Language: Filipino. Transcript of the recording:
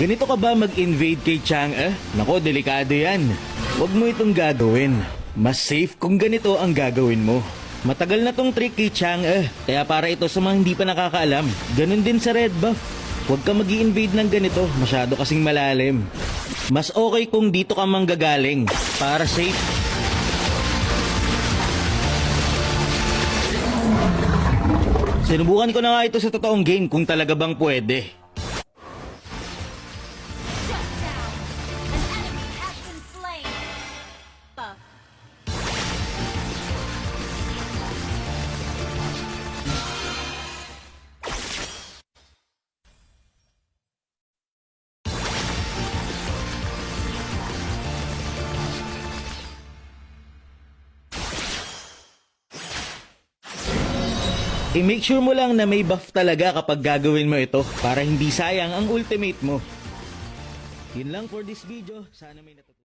Ganito ka ba mag-invade kay Chang'e? Nako, delikado yan. Huwag mo itong gagawin. Mas safe kung ganito ang gagawin mo. Matagal na tong trick kay Chang'e, kaya para ito sa mga hindi pa nakakaalam. Ganun din sa red buff. Huwag ka mag-i-invade ng ganito, masyado kasing malalim. Mas okay kung dito ka manggagaling, para safe. Sinubukan ko na nga ito sa totoong game kung talaga bang pwede. I-make sure mo lang na may buff talaga kapag gagawin mo ito para hindi sayang ang ultimate mo. Yun lang for this video. Sana may natutunan.